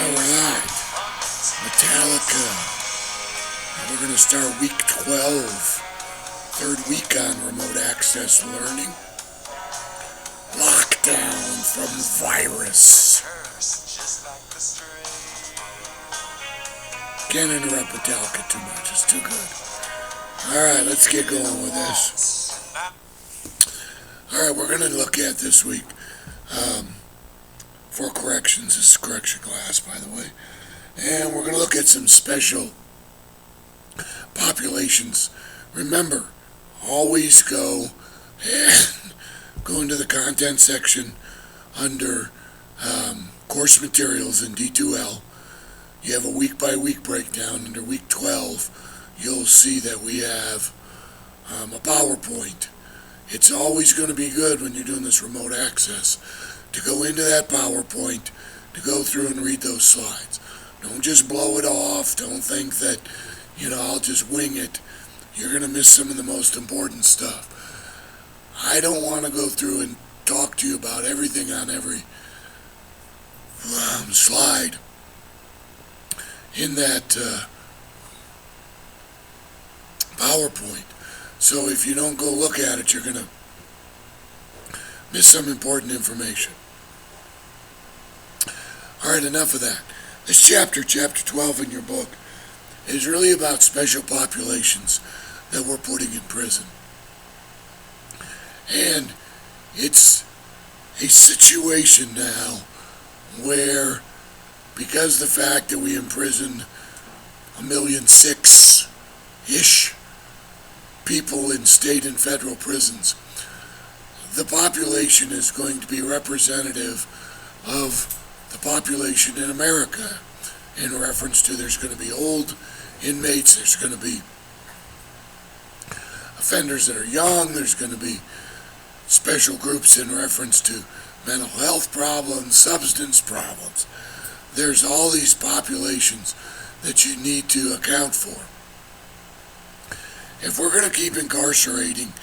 Alright, Metallica. We're going to start week 12, third week on remote access learning. Lockdown from virus. Can't interrupt Metallica too much, it's too good. Alright, let's get going with this. Alright, we're going to look at this week. For corrections, this is correction class, by the way. And we're going to look at some special populations. Remember, always go into the content section under course materials in D2L. You have a week-by-week breakdown. Under week 12, you'll see that we have a PowerPoint. It's always going to be good when you're doing this remote access to go into that PowerPoint, to go through and read those slides. Don't just blow it off. Don't think that, I'll just wing it. You're going to miss some of the most important stuff. I don't want to go through and talk to you about everything on every slide in that PowerPoint. So if you don't go look at it, you're going to miss some important information. Alright, enough of that. This chapter 12 in your book, is really about special populations that we're putting in prison. And it's a situation now where, because the fact that we imprison 1,006,000-ish people in state and federal prisons, the population is going to be representative of the population in America, in reference to there's going to be old inmates, there's going to be offenders that are young, there's going to be special groups in reference to mental health problems, substance problems. There's all these populations that you need to account for. If we're going to keep incarcerating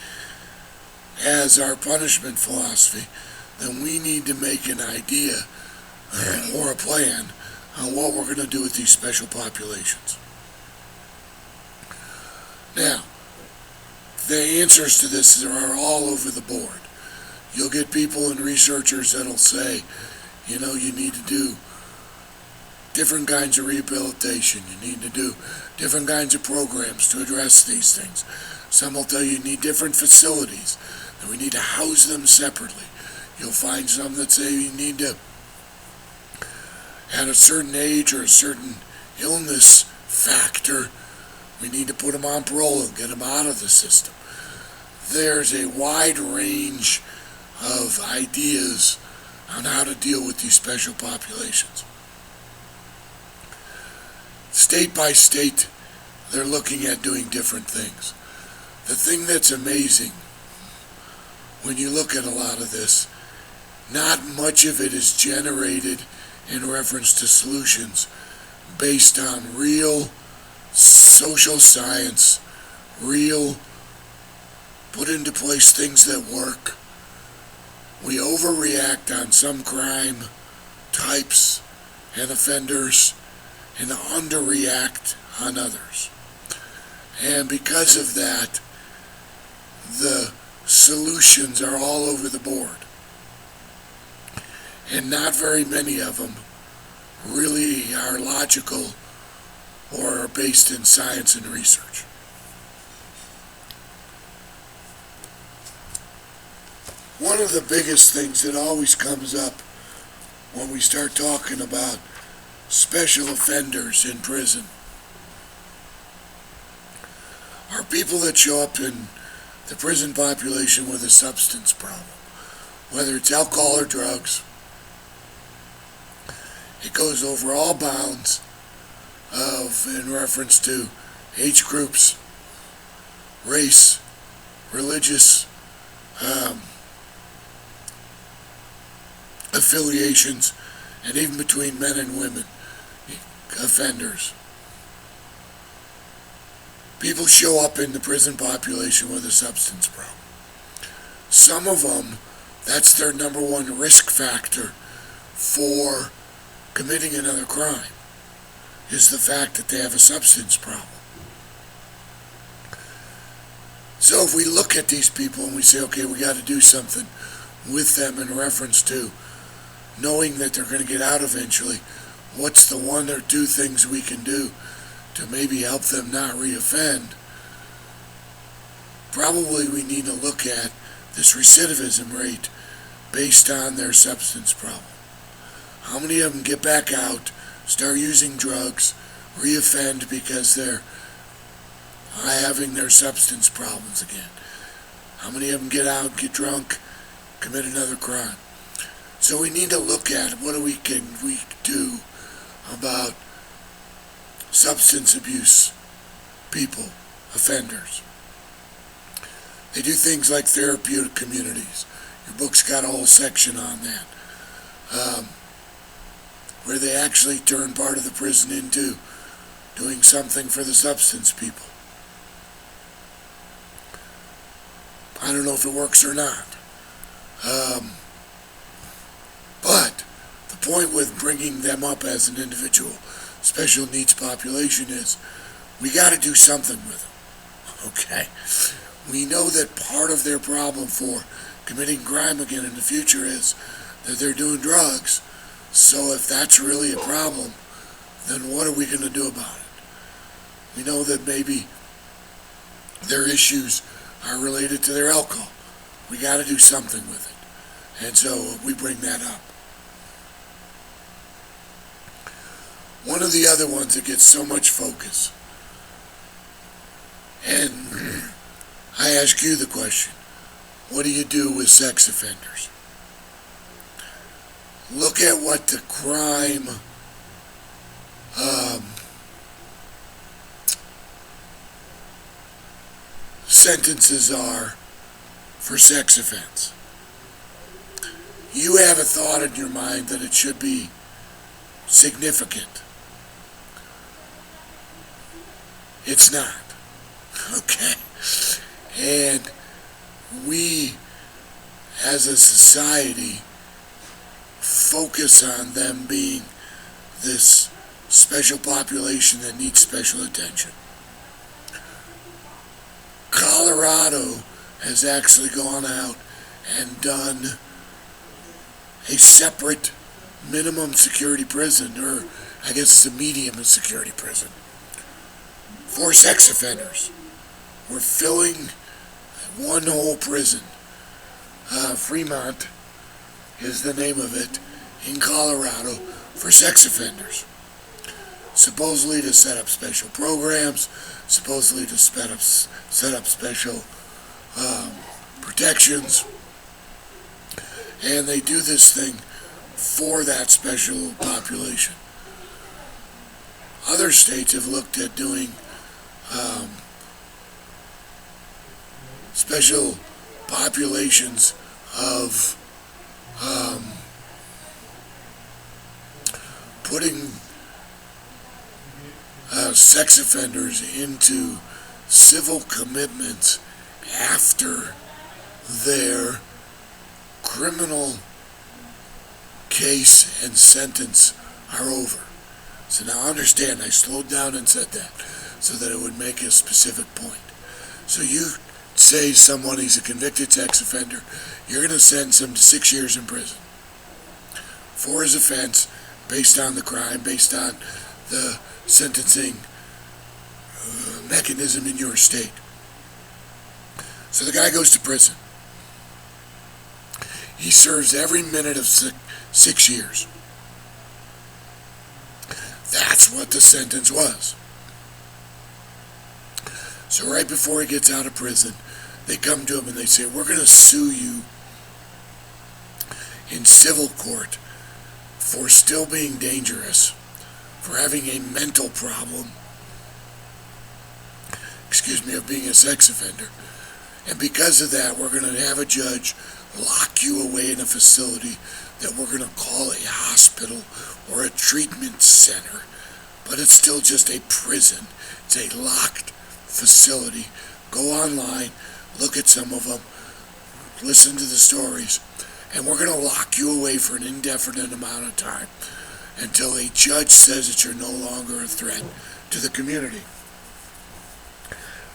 as our punishment philosophy, then we need to make an idea or a plan on what we're going to do with these special populations. Now, the answers to this are all over the board. You'll get people and researchers that'll say, you need to do different kinds of rehabilitation. You need to do different kinds of programs to address these things. Some will tell you need different facilities, that we need to house them separately. You'll find some that say you need to, at a certain age or a certain illness factor, we need to put them on parole and get them out of the system. There's a wide range of ideas on how to deal with these special populations. State by state, they're looking at doing different things. The thing that's amazing, when you look at a lot of this, not much of it is generated in reference to solutions based on real social science, real put into place things that work. We overreact on some crime types and offenders and underreact on others. And because of that, the solutions are all over the board. And not very many of them really are logical or are based in science and research. One of the biggest things that always comes up when we start talking about special offenders in prison are people that show up in the prison population with a substance problem, whether it's alcohol or drugs. It goes over all bounds in reference to age groups, race, religious affiliations, and even between men and women offenders. People show up in the prison population with a substance problem. Some of them, that's their number one risk factor for committing another crime is the fact that they have a substance problem. So if we look at these people and we say, okay, we got to do something with them in reference to knowing that they're going to get out eventually, what's the one or two things we can do to maybe help them not reoffend? Probably we need to look at this recidivism rate based on their substance problem. How many of them get back out, start using drugs, reoffend because they're having their substance problems again? How many of them get out, get drunk, commit another crime? So we need to look at what we can do about substance abuse people, offenders. They do things like therapeutic communities. Your book's got a whole section on that, where they actually turn part of the prison into doing something for the substance people. I don't know if it works or not. But the point with bringing them up as an individual special needs population is we got to do something with them. Okay? We know that part of their problem for committing crime again in the future is that they're doing drugs. So if that's really a problem, then what are we going to do about it? We know that maybe their issues are related to their alcohol. We got to do something with it. And so we bring that up. One of the other ones that gets so much focus, and I ask you the question, what do you do with sex offenders? Look at what the crime sentences are for sex offense. You have a thought in your mind that it should be significant. It's not. Okay? And we, as a society, focus on them being this special population that needs special attention. Colorado has actually gone out and done a separate minimum security prison, or I guess it's a medium security prison, for sex offenders. We're filling one whole prison. Fremont is the name of it, in Colorado, for sex offenders. Supposedly to set up special programs, supposedly to set up special protections. And they do this thing for that special population. Other states have looked at doing special populations of putting sex offenders into civil commitments after their criminal case and sentence are over. So now understand, I slowed down and said that so that it would make a specific point. So you say someone is a convicted sex offender, you're going to sentence him to 6 years in prison for his offense, based on the crime, based on the sentencing mechanism in your state. So the guy goes to prison. He serves every minute of 6 years. That's what the sentence was. So right before he gets out of prison, they come to him and they say, we're going to sue you in civil court for still being dangerous, for having a mental problem, of being a sex offender. And because of that, we're going to have a judge lock you away in a facility that we're going to call a hospital or a treatment center. But it's still just a prison. It's a locked facility. Go online, look at some of them, listen to the stories, and we're going to lock you away for an indefinite amount of time. until a judge says that you're no longer a threat to the community.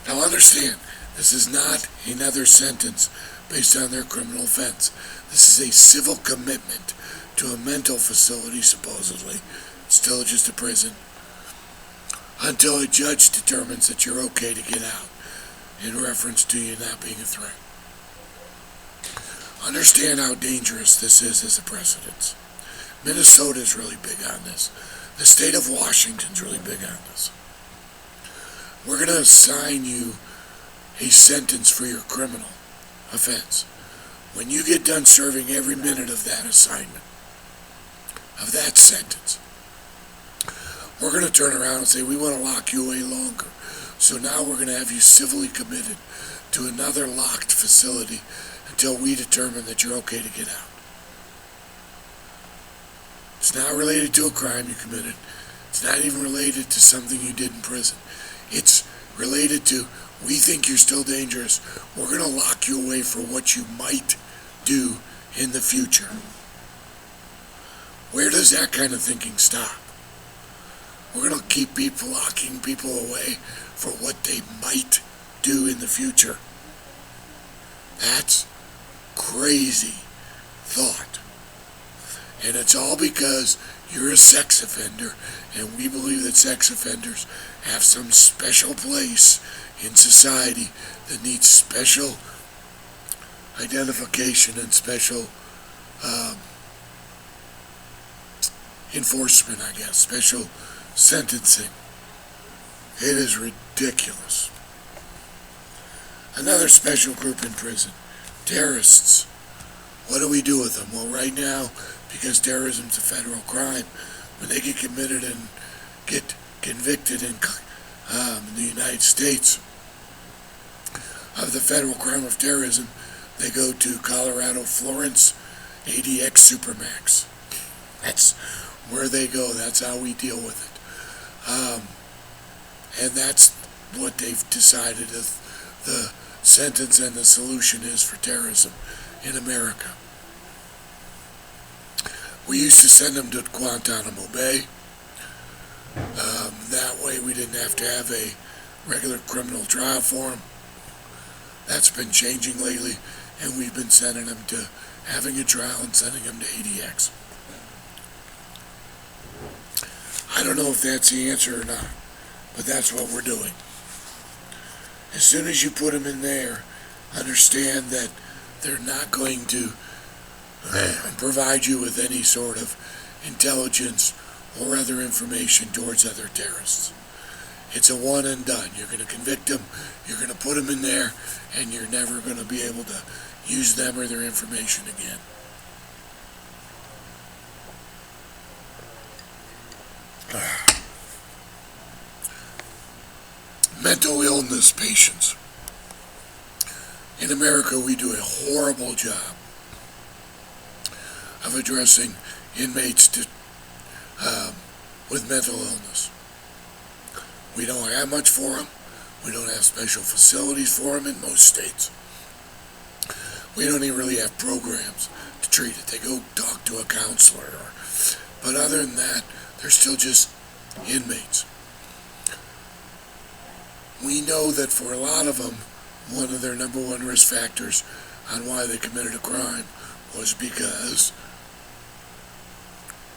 Now understand, this is not another sentence based on their criminal offense. This is a civil commitment to a mental facility, supposedly. It's still just a prison. Until a judge determines that you're okay to get out, in reference to you not being a threat. Understand how dangerous this is as a precedent. Minnesota is really big on this. The state of Washington's really big on this. We're going to assign you a sentence for your criminal offense. When you get done serving every minute of that assignment, of that sentence, we're going to turn around and say, we want to lock you away longer. So now we're going to have you civilly committed to another locked facility until we determine that you're okay to get out. It's not related to a crime you committed. It's not even related to something you did in prison. It's related to, we think you're still dangerous. We're going to lock you away for what you might do in the future. Where does that kind of thinking stop? We're going to keep locking people away for what they might do in the future. That's crazy thought. And it's all because you're a sex offender, and we believe that sex offenders have some special place in society that needs special identification and special enforcement, I guess, special sentencing. It is ridiculous. Another special group in prison, terrorists. What do we do with them? Well, right now, because terrorism's a federal crime, when they get committed and get convicted in the United States of the federal crime of terrorism, they go to Colorado Florence ADX Supermax. That's where they go. That's how we deal with it. And that's what they've decided the sentence and the solution is for terrorism in America. We used to send them to Guantanamo Bay. That way we didn't have to have a regular criminal trial for them. That's been changing lately, and we've been sending them to having a trial and sending them to ADX. I don't know if that's the answer or not, but that's what we're doing. As soon as you put them in there, understand that they're not going to provide you with any sort of intelligence or other information towards other terrorists. It's a one and done. You're going to convict them, you're going to put them in there, and you're never going to be able to use them or their information again. Mental illness patients. In America, we do a horrible job of addressing inmates with mental illness. We don't have much for them. We don't have special facilities for them in most states. We don't even really have programs to treat it. They go talk to a counselor. But other than that, they're still just inmates. We know that for a lot of them, one of their number one risk factors on why they committed a crime was because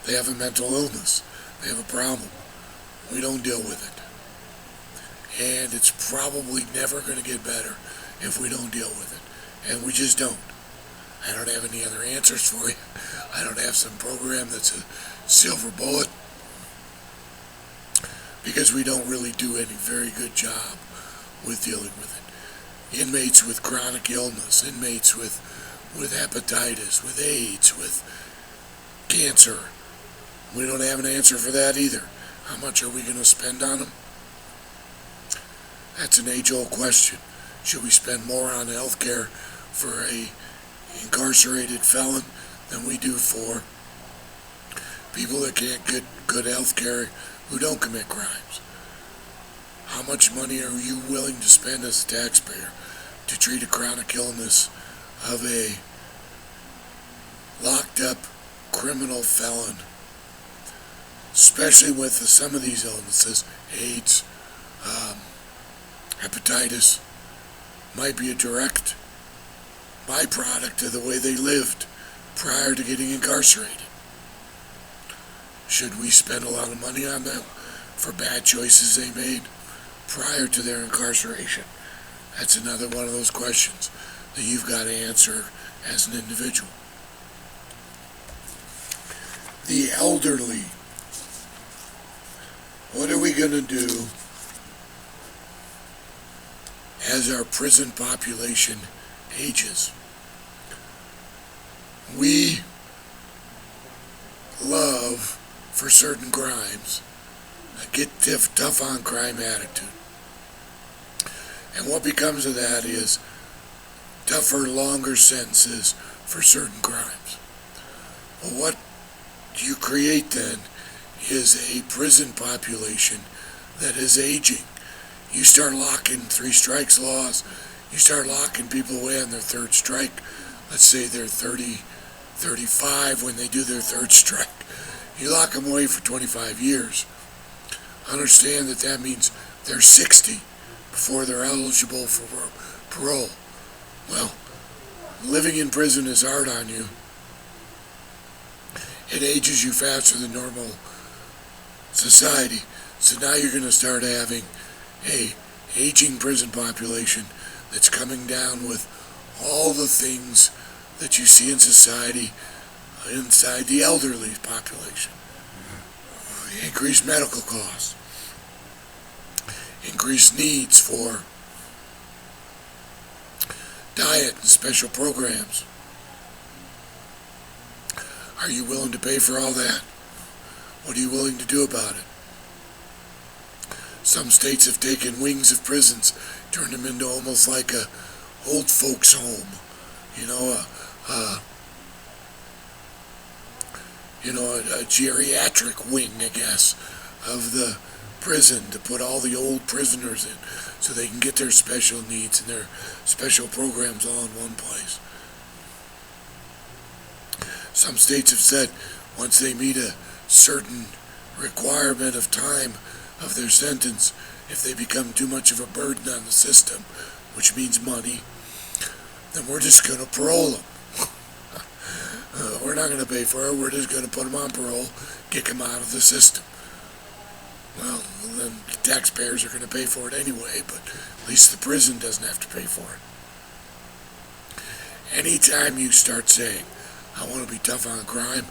they have a mental illness. They have a problem. We don't deal with it. And it's probably never going to get better if we don't deal with it. And we just don't. I don't have any other answers for you. I don't have some program that's a silver bullet, because we don't really do any very good job with dealing with it. Inmates with chronic illness, inmates with hepatitis, with AIDS, with cancer. We don't have an answer for that either. How much are we going to spend on them? That's an age-old question. Should we spend more on health care for a incarcerated felon than we do for people that can't get good health care who don't commit crimes? How much money are you willing to spend as a taxpayer to treat a chronic illness of a locked up criminal felon especially with some of these illnesses, AIDS, hepatitis, might be a direct byproduct of the way they lived prior to getting incarcerated. Should we spend a lot of money on them for bad choices they made prior to their incarceration? That's another one of those questions that you've got to answer as an individual. The elderly. What are we going to do as our prison population ages? We love, for certain crimes, a get tough on crime attitude. And what becomes of that is tougher, longer sentences for certain crimes. Well, what you create then is a prison population that is aging. You start locking 3 strikes laws, you start locking people away on their 3rd strike. Let's say they're 30, 35 when they do their 3rd strike. You lock them away for 25 years. Understand that that means they're 60 before they're eligible for parole. Well, living in prison is hard on you. It ages you faster than normal society. So now you're going to start having a aging prison population that's coming down with all the things that you see in society inside the elderly population. Increased medical costs, increased needs for diet and special programs. Are you willing to pay for all that? What are you willing to do about it? Some states have taken wings of prisons, turned them into almost like a old folks home. A geriatric wing, I guess, of the prison to put all the old prisoners in so they can get their special needs and their special programs all in one place. Some states have said once they meet a certain requirement of time of their sentence, if they become too much of a burden on the system, which means money, then we're just going to parole them. We're not going to pay for it. We're just going to put them on parole, kick them out of the system. Well, then the taxpayers are going to pay for it anyway, but at least the prison doesn't have to pay for it. Anytime you start saying, I want to be tough on crime,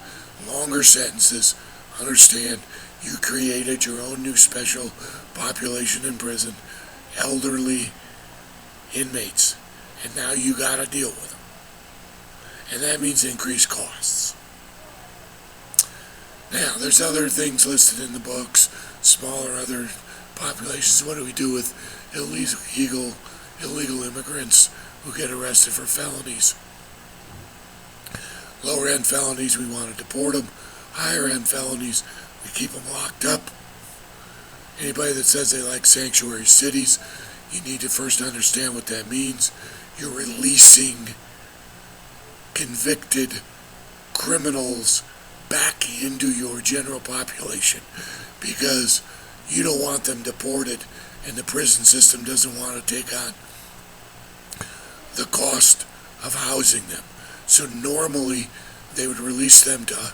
longer sentences, understand you created your own new special population in prison, elderly inmates, and now you got to deal with them. And that means increased costs. Now, there's other things listed in the books, smaller other populations. What do we do with illegal immigrants who get arrested for felonies? Lower end felonies, we want to deport them. Higher end felonies, we keep them locked up. Anybody that says they like sanctuary cities, you need to first understand what that means. You're releasing convicted criminals back into your general population because you don't want them deported and the prison system doesn't want to take on the cost of housing them. So normally they would release them to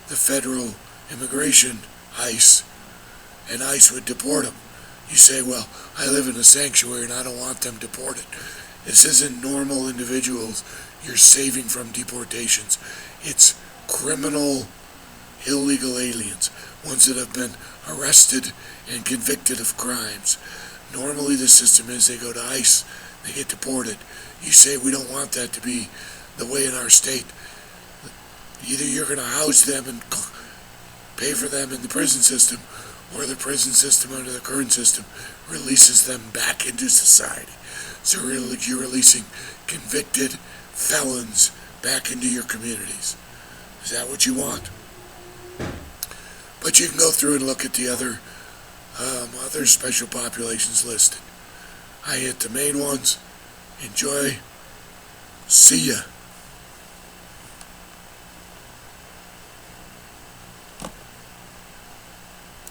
the federal immigration, ICE, and ICE would deport them. You say, well, I live in a sanctuary and I don't want them deported. This isn't normal individuals you're saving from deportations. It's criminal, illegal aliens, ones that have been arrested and convicted of crimes. Normally the system is they go to ICE, they get deported. You say we don't want that to be the way in our state. Either you're going to house them and pay for them in the prison system, or the prison system under the current system releases them back into society. So you're releasing convicted felons back into your communities. Is that what you want? But you can go through and look at the other special populations listed. I hit the main ones. Enjoy. See ya.